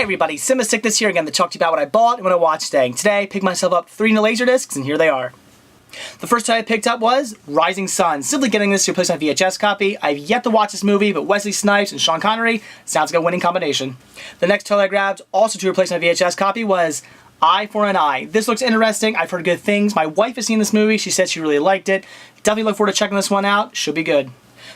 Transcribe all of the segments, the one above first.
Hey everybody, Sickness here again to talk to you about what I bought and what I watched today. And today I picked myself up 3 new Laserdiscs, and here they are. The first title I picked up was Rising Sun. Simply getting this to replace my VHS copy. I've yet to watch this movie, but Wesley Snipes and Sean Connery sounds like a winning combination. The next title I grabbed, also to replace my VHS copy, was Eye for an Eye. This looks interesting. I've heard good things. My wife has seen this movie. She said she really liked it. Definitely look forward to checking this one out. Should be good.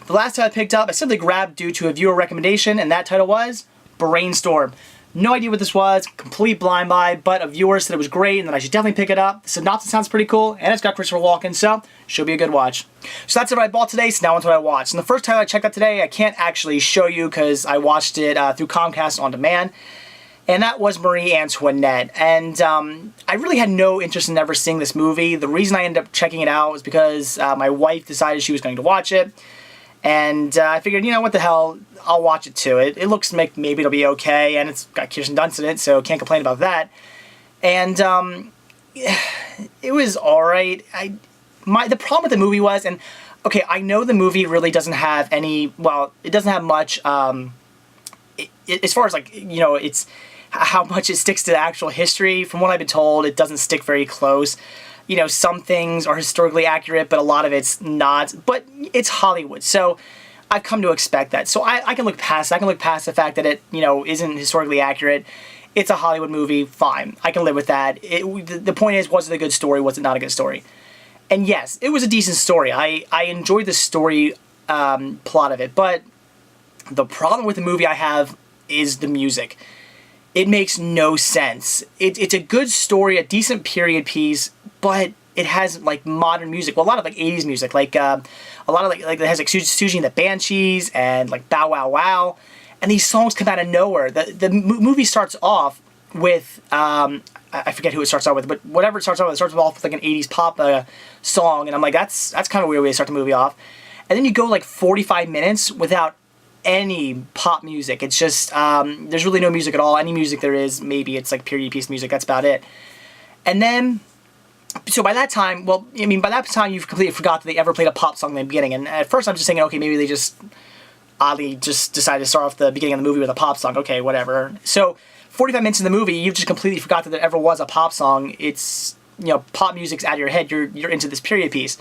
The last title I picked up, I simply grabbed due to a viewer recommendation, and that title was Brainstorm. No idea what this was, complete blind buy, but a viewer said it was great and that I should definitely pick it up. The synopsis sounds pretty cool, and it's got Christopher Walken, so should be a good watch. So that's what I bought today, so now onto what I watched. And the first title I checked out today, I can't actually show you because I watched it through Comcast On Demand, and that was Marie Antoinette. And I really had no interest in ever seeing this movie. The reason I ended up checking it out was because my wife decided she was going to watch it. And I figured, you know, what the hell, I'll watch it too. It looks like maybe it'll be okay, and it's got Kirsten Dunst in it, so can't complain about that. And it was alright. The problem with the movie was, and okay, I know the movie really doesn't have any, well, it doesn't have much, as far as like, you know, it's how much it sticks to the actual history. From what I've been told, it doesn't stick very close. You know, some things are historically accurate, but a lot of it's not. But it's Hollywood, so I've come to expect that. So I can look past that. I can look past the fact that it, you know, isn't historically accurate. It's a Hollywood movie, fine. I can live with that. The point is, was it a good story? Was it not a good story? And yes, it was a decent story. I enjoyed the story plot of it, but the problem with the movie I have is the music. It makes no sense. It's a good story, a decent period piece, but it has like modern music. Well, a lot of like 80s music, like a lot of like it has like Susie and the Banshees and like Bow Wow Wow, and these songs come out of nowhere. The movie starts off with I forget who it starts off with, but whatever it starts off with, it starts off with like an 80s pop song, and I'm like, that's kind of a weird way to start the movie off. And then you go like 45 minutes without any pop music. It's just there's really no music at all. Any music there is, maybe it's like period piece music. That's about it. And then, so by that time, well, I mean, by that time you've completely forgot that they ever played a pop song in the beginning. And at first I'm just thinking, okay, maybe they just oddly just decided to start off the beginning of the movie with a pop song. Okay, whatever. So 45 minutes in the movie, you've just completely forgot that there ever was a pop song. It's, you know, pop music's out of your head. You're into this period piece.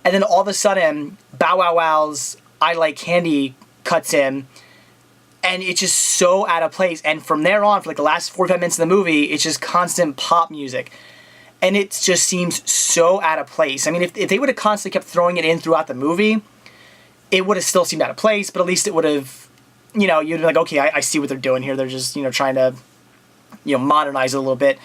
And then all of a sudden, Bow Wow Wow's I Like Candy cuts in, and it's just so out of place. And from there on, for like the last 45 minutes of the movie, it's just constant pop music. And it just seems so out of place. I mean, if they would have constantly kept throwing it in throughout the movie, it would have still seemed out of place, but at least it would have, you know, you'd be like, okay, I see what they're doing here. They're just, you know, trying to, you know, modernize it a little bit.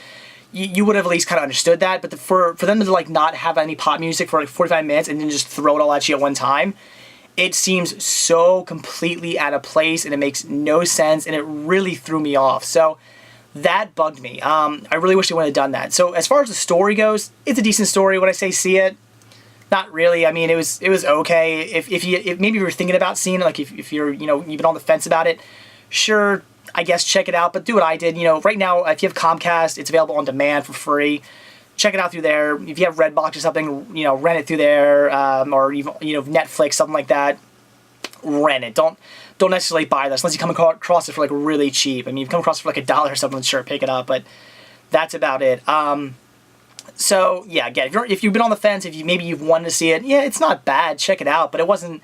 You would have at least kind of understood that, but for them to like not have any pop music for like 45 minutes and then just throw it all at you at one time, it seems so completely out of place, and it makes no sense, and it really threw me off. So that bugged me. I really wish they would have done that. So as far as the story goes, it's a decent story. When I say see it, not really. I mean, it was okay. If maybe you were thinking about seeing it, like if you're, you know, you've been on the fence about it, sure, I guess check it out. But do what I did. You know, right now, if you have Comcast, it's available on demand for free. Check it out through there. If you have Redbox or something, you know, rent it through there, or even, you know, Netflix, something like that. Rent it. Don't necessarily buy this unless you come across it for like really cheap. I mean, if you come across it for like $1 or something, sure, pick it up. But that's about it. So yeah, again, if you've been on the fence, maybe you've wanted to see it, yeah, it's not bad. Check it out. But it wasn't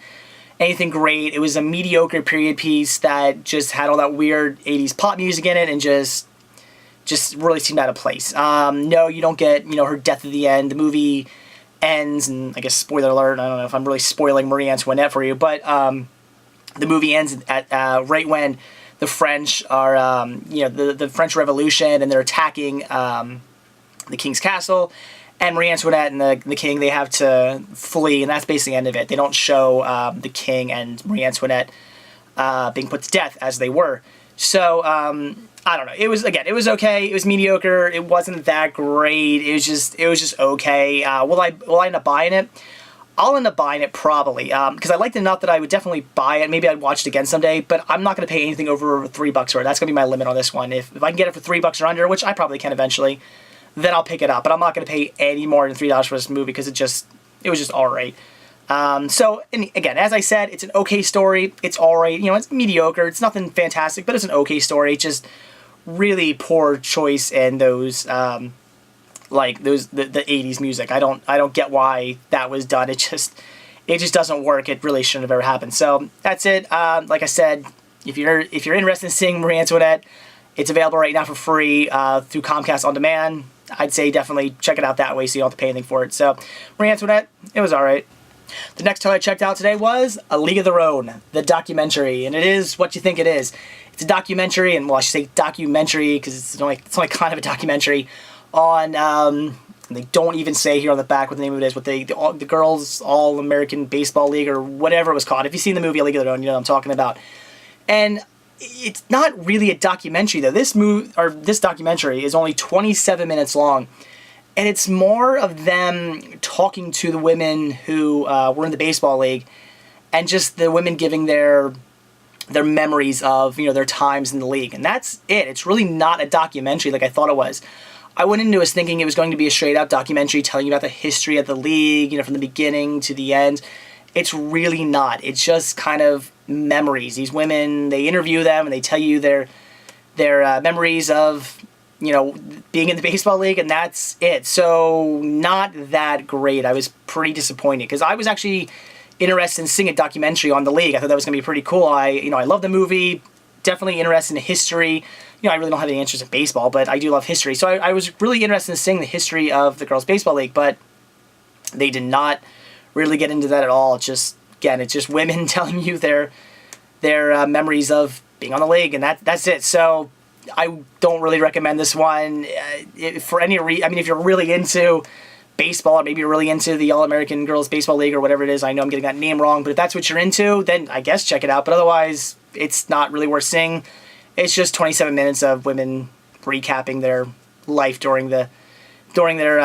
anything great. It was a mediocre period piece that just had all that weird 80s pop music in it, and just really seemed out of place. No, you don't get, you know, her death at the end. The movie ends, and I guess spoiler alert, I don't know if I'm really spoiling Marie Antoinette for you, but the movie ends at right when the French are, you know, the French Revolution, and they're attacking the king's castle, and Marie Antoinette and the king, they have to flee, and that's basically the end of it. They don't show the king and Marie Antoinette being put to death as they were. So, I don't know. It was okay. It was mediocre. It wasn't that great. It was just okay. Will I end up buying it? I'll end up buying it probably, because I liked it enough that I would definitely buy it. Maybe I'd watch it again someday, but I'm not going to pay anything over $3 for it. That's going to be my limit on this one. If I can get it for $3 or under, which I probably can eventually, then I'll pick it up. But I'm not going to pay any more than $3 for this movie, because it was just alright. So, and again, as I said, it's an okay story. It's alright. You know, it's mediocre. It's nothing fantastic, but it's an okay story. It just really poor choice in those like the 80s music. I don't get why that was done. It just doesn't work. It really shouldn't have ever happened. So that's it. Like I said, if you're interested in seeing Marie Antoinette, it's available right now for free through Comcast On Demand. I'd say definitely check it out that way so you don't have to pay anything for it. So Marie Antoinette, it was alright. The next title I checked out today was A League of Their Own, the documentary. And it is what you think it is. It's a documentary, and well, I should say documentary because it's only kind of a documentary on, they don't even say here on the back what the name of it is, what the Girls All-American Baseball League or whatever it was called. If you've seen the movie A League of Their Own, you know what I'm talking about. And it's not really a documentary though. This documentary is only 27 minutes long, and it's more of them talking to the women who were in the baseball league, and just the women giving their memories of their times in the league, and that's it. It's really not a documentary like I thought it was. I went into it thinking it was going to be a straight up documentary telling you about the history of the league, from the beginning to the end. It's really not. It's just kind of memories. These women, they interview them and they tell you their memories of being in the baseball league, and that's it. So not that great. I was pretty disappointed because I was actually interested in seeing a documentary on the league. I thought that was going to be pretty cool. I love the movie. Definitely interested in history. I really don't have any interest in baseball, but I do love history. So I was really interested in seeing the history of the girls' baseball league, but they did not really get into that at all. It's just women telling you their memories of being on the league, and that's it. So I don't really recommend this one for any reason. I mean, if you're really into baseball, or maybe you're really into the All-American Girls Baseball League or whatever it is. I know I'm getting that name wrong, but if that's what you're into, then I guess check it out. But otherwise, it's not really worth seeing. It's just 27 minutes of women recapping their life during their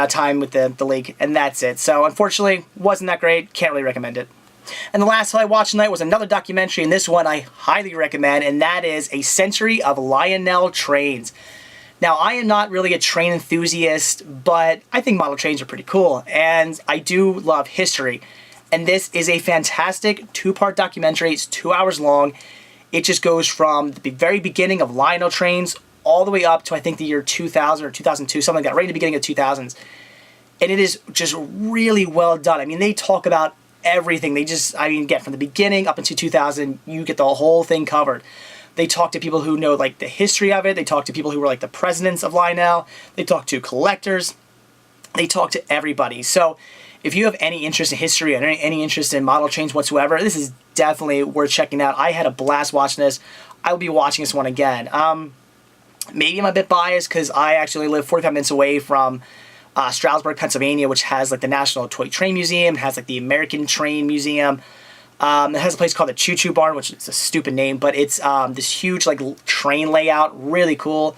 time with the league, and that's it. So unfortunately, wasn't that great. Can't really recommend it. And the last one I watched tonight was another documentary, and this one I highly recommend, and that is A Century of Lionel Trains. Now, I am not really a train enthusiast, but I think model trains are pretty cool, and I do love history. And this is a fantastic two-part documentary. It's 2 hours long. It just goes from the very beginning of Lionel Trains all the way up to, I think, the year 2000 or 2002, something like that, right in the beginning of 2000s. And it is just really well done. I mean, they talk about everything. Again, from the beginning up into 2000, you get the whole thing covered. They talk to people who know, the history of it. They talk to people who were, the presidents of Lionel. They talk to collectors. They talk to everybody. So if you have any interest in history or any interest in model trains whatsoever, this is definitely worth checking out. I had a blast watching this. I will be watching this one again. Maybe I'm a bit biased because I actually live 45 minutes away from Stroudsburg, Pennsylvania, which has the National Toy Train Museum. It has the American Train Museum. It has a place called the Choo Choo Barn, which is a stupid name, but it's this huge train layout, really cool.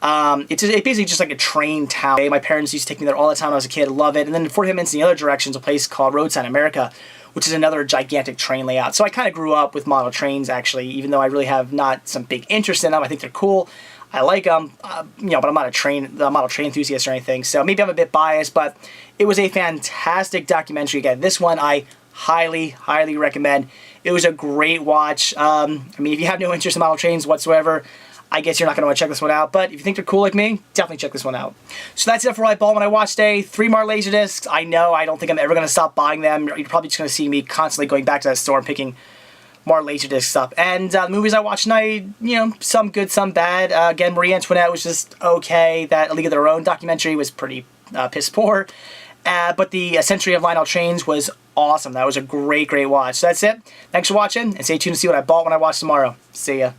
It's basically just like a train town. My parents used to take me there all the time when I was a kid. Love it. And then 45 minutes in the other direction is a place called Roadside America, which is another gigantic train layout. So I kind of grew up with model trains, actually, even though I really have not some big interest in them. I think they're cool. I like them, but I'm not a model train enthusiast or anything. So maybe I'm a bit biased, but it was a fantastic documentary. Again, this one I highly, highly recommend. It was a great watch. If you have no interest in model trains whatsoever, I guess you're not going to want to check this one out. But if you think they're cool like me, definitely check this one out. So that's it for what I bought when I watched today. 3 more Laserdiscs. I don't think I'm ever going to stop buying them. You're probably just going to see me constantly going back to that store and picking more Laserdiscs up. And the movies I watched tonight, some good, some bad. Again, Marie Antoinette was just okay. That A League of Their Own documentary was pretty piss poor. But the Century of Lionel Trains was awesome. That was a great, great watch. So that's it. Thanks for watching, and stay tuned to see what I bought when I watch tomorrow. See ya.